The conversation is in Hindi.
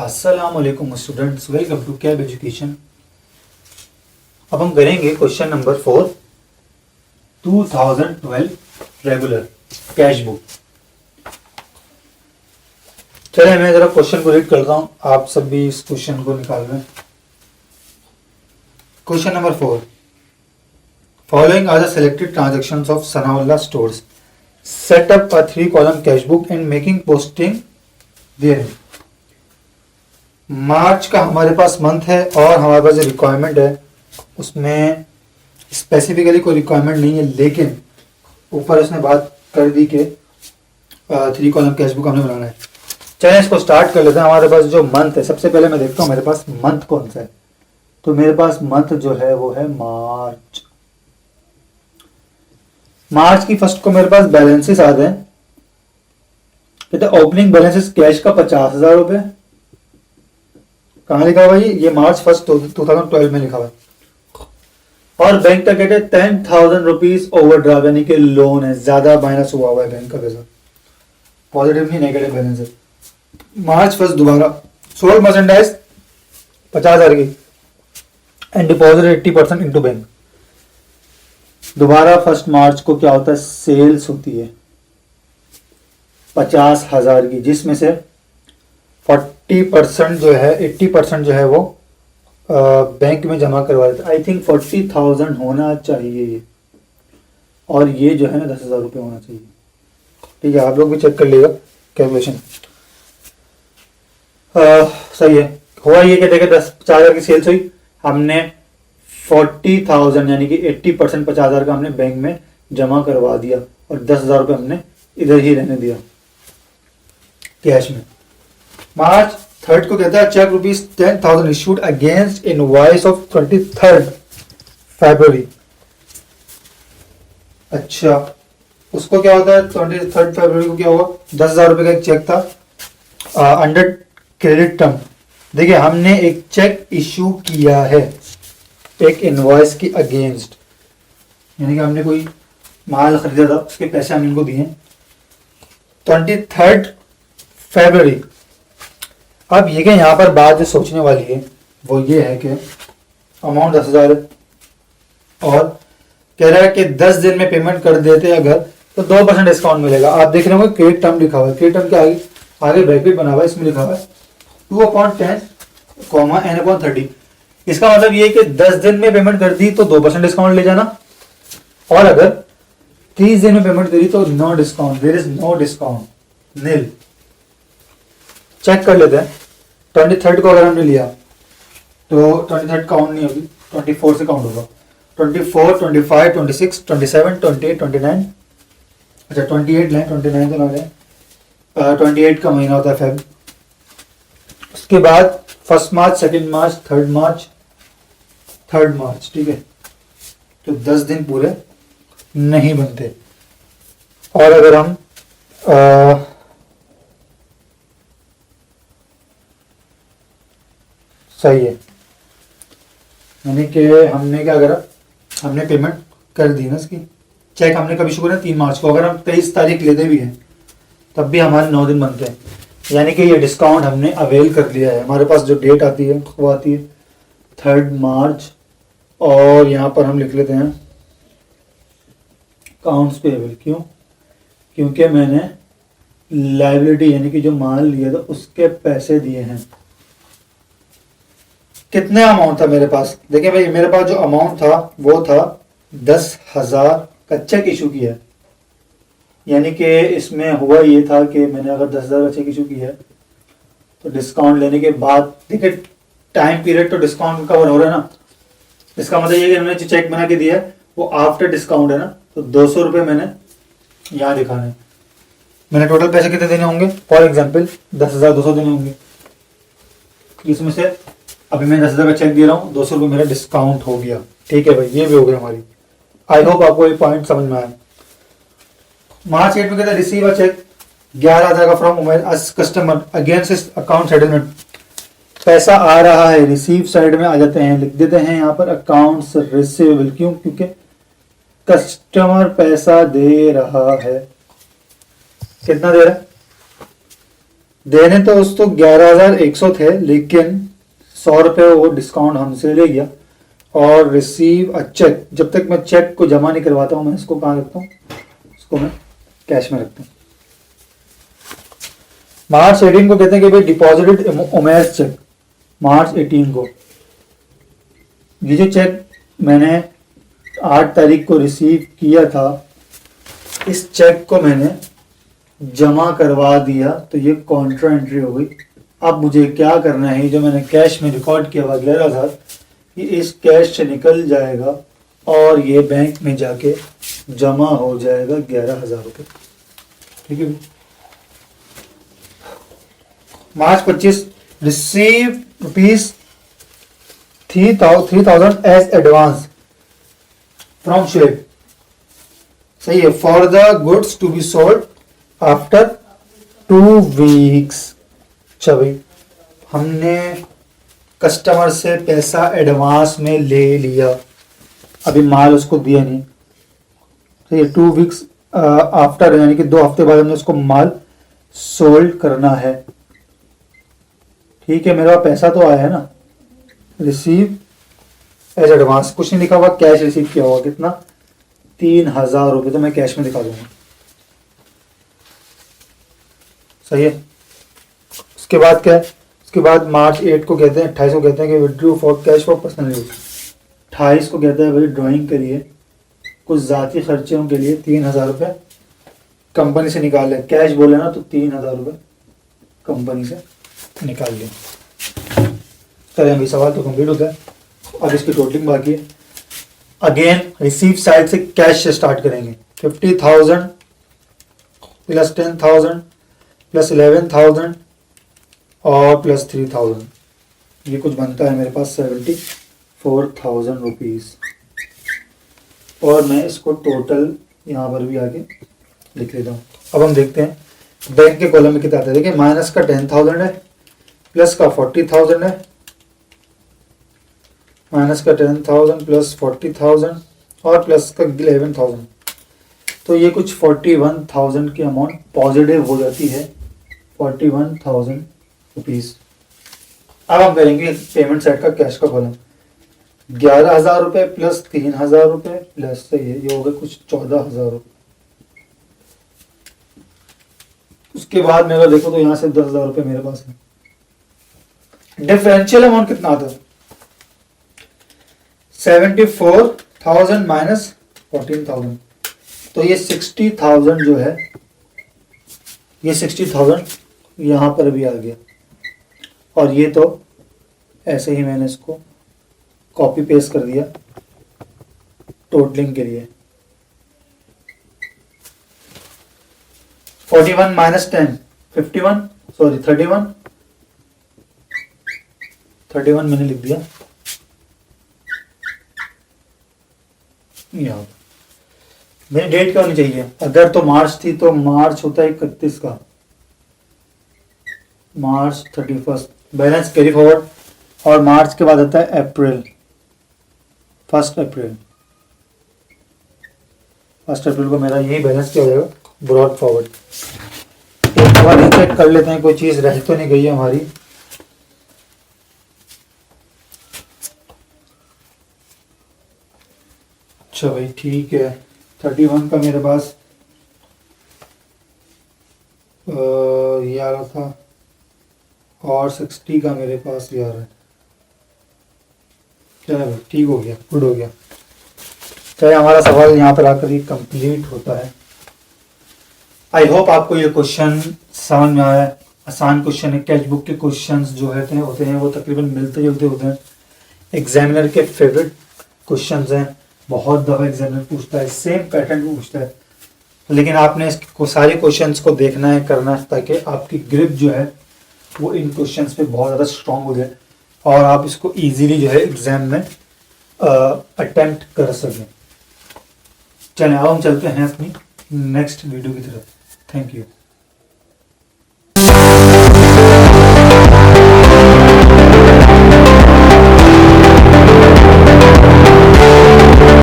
अस्सलामुअलैकुम students, welcome to cab education. अब हम करेंगे question number 4, 2012 regular cash book. चलिए मैं जरा क्वेश्चन को रीड करता हूं, आप सब भी इस क्वेश्चन को निकाल लें। Question number 4, following are the selected transactions of Sanaullah stores, set up a 3 column cash book and making posting there. मार्च का हमारे पास मंथ है और हमारे पास जो रिक्वायरमेंट है उसमें स्पेसिफिकली कोई रिक्वायरमेंट नहीं है, लेकिन ऊपर उसने बात कर दी कि 3 कॉलम कैश बुक हमने बनाना है। चलिए इसको स्टार्ट कर लेते हैं। हमारे पास जो मंथ है, सबसे पहले मैं देखता हूँ मेरे पास मंथ कौन सा है। तो मेरे पास मंथ जो है वो है मार्च। मार्च की फर्स्ट को मेरे पास बैलेंसेस आ गए। ओपनिंग बैलेंसेस कैश का 50,000 रुपये। कहाँ लिखा हुआ है? ये मार्च फर्स्ट 2012 में लिखा हुआ है। और बैंक का कहते हैं 10,000 रुपीज ओवरड्राफ्ट, यानी कि लोन है, ज्यादा माइनस हुआ हुआ है बैंक का पैसा, पॉजिटिव नहीं नेगेटिव बैलेंस है। मार्च फर्स्ट दोबारा सोल्ड मर्चेंडाइज 50,000 की एंड डिपॉजिट 80% इनटू बैंक। दोबारा फर्स्ट मार्च को क्या होता है? सेल्स होती है 50,000 की, जिसमें से 40% जो है 80% जो है वो बैंक में जमा करवा देते। आई थिंक 40,000 होना चाहिए ये, और ये जो है ना 10,000 रुपये होना चाहिए। ठीक है, आप लोग भी चेक कर लीजिएगा कैलकुलेशन। सही है। हुआ ये कि देखिए 50,000 की सेल्स हुई, हमने 40,000 यानी कि 80% 50,000 का हमने बैंक में जमा करवा दिया और 10,000 रुपये हमने इधर ही रहने दिया कैश में। मार्च थर्ड को कहता है cheque ₹10,000 issued against invoice of 23rd फरवरी। अच्छा, उसको क्या होता है? 23rd फरवरी को क्या हुआ? 10,000 रुपए का एक चेक था अंडर क्रेडिट टर्म। देखिए हमने एक चेक इशू किया है एक इनवॉइस की अगेंस्ट, यानी कि हमने कोई माल खरीदा था, उसके पैसे हमने इनको दिए 23rd फरवरी। अब ये कि यहाँ पर बात जो सोचने वाली है वो ये है कि अमाउंट 10,000 है और कह रहा है कि 10 दिन में पेमेंट कर देते अगर तो 2% डिस्काउंट मिलेगा। आप देख रहे होंगे क्रेडिट टर्म लिखा हुआ है, क्रेडिट टर्म के आगे ब्रैकेट बना हुआ है, इसमें लिखा हुआ है 2/10, n/30। इसका मतलब ये है कि 10 दिन में पेमेंट कर दी तो 2% डिस्काउंट ले जाना, और अगर 30 दिन में पेमेंट करी तो no discount, there is no discount, nil. Check कर लेते हैं। 23rd को अगर हमने लिया तो 23rd काउंट नहीं होगी, 24 से काउंट होगा। 24, 25, 26, 27, 28, 29, अच्छा 28 लाइन 29 तो ना लें, 28 का महीना होता है फेब। उसके बाद 1 मार्च, 2 मार्च, 3 मार्च, 3 मार्च, ठीक है। तो 10 दिन पूरे नहीं बनते। और अगर हम सही है, यानी कि हमने क्या करा, हमने पेमेंट कर दी ना इसकी। चेक हमने कभी शुरू करा 3 मार्च को, अगर हम 23 तारीख लेते भी हैं तब भी हमारे 9 दिन बनते हैं, यानी कि ये डिस्काउंट हमने अवेल कर लिया है। हमारे पास जो डेट आती है वो आती है 3 मार्च, और यहाँ पर हम लिख लेते हैं अकाउंट्स पेएबल। क्यों? क्योंकि मैंने लायबिलिटी यानी कि जो माल लिया था उसके पैसे दिए हैं। कितने अमाउंट था मेरे पास? देखिए भाई, मेरे पास जो अमाउंट था वो था 10,000 का चेक इशू किया है, यानी कि इसमें हुआ ये था कि मैंने अगर 10,000 का चेक इशू किया है तो डिस्काउंट लेने के बाद, देखिए टाइम पीरियड तो डिस्काउंट कवर हो रहा है ना, इसका मतलब ये कि मैंने जो चेक बना के दिया है वो आफ्टर डिस्काउंट है ना, तो 200 रुपये मैंने यहाँ दिखाने। मैंने टोटल पैसे कितने देने होंगे? फॉर एग्जाम्पल 10,200 देने होंगे, इसमें से अभी मैं 10,000 का चेक दे रहा हूँ, 200 रुपये मेरा डिस्काउंट हो गया। ठीक है भाई, ये भी हो गया हमारी। आई होप आपको ये पॉइंट समझ में आया। मार्च 8 में कहता है रिसीव अ चेक 11,000 का from Umar as customer against account settlement. पैसा आ रहा है, रिसीव साइड में आ जाते हैं, लिख देते हैं यहाँ पर अकाउंट्स रिसीवेबल। क्यों? क्योंकि कस्टमर पैसा दे रहा है। कितना दे रहा है? देने तो दोस्तों 11,100 थे, लेकिन 100 रुपये वो डिस्काउंट हमसे ले गया। और रिसीव अ चेक, जब तक मैं चेक को जमा नहीं करवाता हूँ मैं इसको कहाँ रखता हूँ, इसको मैं कैश में रखता हूँ। मार्च 18 को कहते हैं कि भाई डिपॉजिटेड उमेश चेक, मार्च 18 को। ये जो चेक मैंने 8 तारीख को रिसीव किया था, इस चेक को मैंने जमा करवा दिया, तो ये कॉन्ट्रा एंट्री हो गई। अब मुझे क्या करना है, जो मैंने कैश में रिकॉर्ड किया हुआ 11,000, ये इस कैश से निकल जाएगा और ये बैंक में जाके जमा हो जाएगा 11,000 रुपये। ठीक है। March 25 receive rupees 3,000 as advance from Shoaib. सही है। For the goods to be sold after 2 weeks. अच्छा भाई, हमने कस्टमर से पैसा एडवांस में ले लिया, अभी माल उसको दिया नहीं। तो ये 2 वीक्स आफ्टर, यानी कि 2 हफ्ते बाद हमने उसको माल सोल्ड करना है। ठीक है, मेरा पैसा तो आया है ना। रिसीव एज एडवांस, कुछ नहीं लिखा हुआ, कैश रिसीव किया हुआ। कितना? 3,000 रुपये, तो मैं कैश में दिखा दूंगा। सही है। उसके बाद क्या है? उसके बाद मार्च 8 को कहते हैं, 28 को कहते हैं कि withdrew for cash for personal use. 28 को कहते हैं भाई ड्राइंग करिए कुछ ज़ाती खर्चों के लिए 3,000 रुपये कंपनी से निकाल ले। कैश बोले ना तो 3,000 रुपये कंपनी से निकाल लिया। चलिए अभी सवाल तो कंप्लीट होता है, अब इसकी टोटलिंग बाकी है। अगेन रिसीव साइड से कैश से स्टार्ट करेंगे। 50,000 प्लस 10,000 प्लस 11,000 और प्लस 3,000, ये कुछ बनता है मेरे पास 74,000 रुपीज़। और मैं इसको टोटल यहाँ पर भी आगे लिख लेता हूँ। अब हम देखते हैं बैंक के कॉलम में कितना आता है। देखिए माइनस का 10,000 है, प्लस का 40,000 है, माइनस का 10,000 प्लस 40,000 और प्लस का 11,000, तो ये कुछ 41,000 की अमाउंट पॉजिटिव हो जाती है। 41,000 रुपीज़। अब हम करेंगे पेमेंट साइड का कैश का कॉलम। 11,000 रुपये प्लस 3,000 रुपये प्लस ये हो गए कुछ 14,000 रुपये। उसके बाद में अगर देखो तो यहाँ से 10,000 रुपये मेरे पास है। डिफरेंशियल अमाउंट कितना आता है? 74,000 माइनस 14,000, तो ये 60,000 जो है, ये 60,000 यहाँ पर भी आ गया। और ये तो ऐसे ही मैंने इसको कॉपी पेस्ट कर दिया टोटलिंग के लिए। 41 माइनस 10 51, सॉरी 31 मैंने लिख दिया यहाँ। मेरी डेट क्या होनी चाहिए? अगर तो मार्च थी तो मार्च होता है 31 का, मार्च 31 बैलेंस कैरी फॉरवर्ड। और मार्च के बाद आता है अप्रैल, 1 अप्रैल। 1 अप्रैल को मेरा यही बैलेंस क्या हो जाएगा, ब्रॉड फॉरवर्ड। एक बार चेक कर लेते हैं कोई चीज़ रह तो नहीं गई है हमारी। अच्छा भाई ठीक है, 31 का मेरे पास ये आ रहा था और 60 का मेरे पास ये आ रहा है। चलो भाई ठीक हो गया, गुड हो गया। चाहे हमारा सवाल यहाँ पर आकर ही कंप्लीट होता है। आई होप आपको ये क्वेश्चन समझ में आया। आसान क्वेश्चन है। कैच बुक के क्वेश्चंस जो होते हैं वो तकरीबन मिलते जुलते होते हैं। एग्जामिनर के फेवरेट क्वेश्चंस हैं, बहुत दफ़ा एग्जामिनर पूछता है, सेम पैटर्न पूछता है, लेकिन आपने इसको सारे क्वेश्चंस को देखना है, करना है, ताकि आपकी ग्रिप जो है वो इन क्वेश्चंस पे बहुत ज़्यादा स्ट्रांग हो जाए और आप इसको इजीली जो है एग्जाम में अटेम्प्ट कर सकें। चलें अब हम चलते हैं अपनी नेक्स्ट वीडियो की तरफ। Thank you.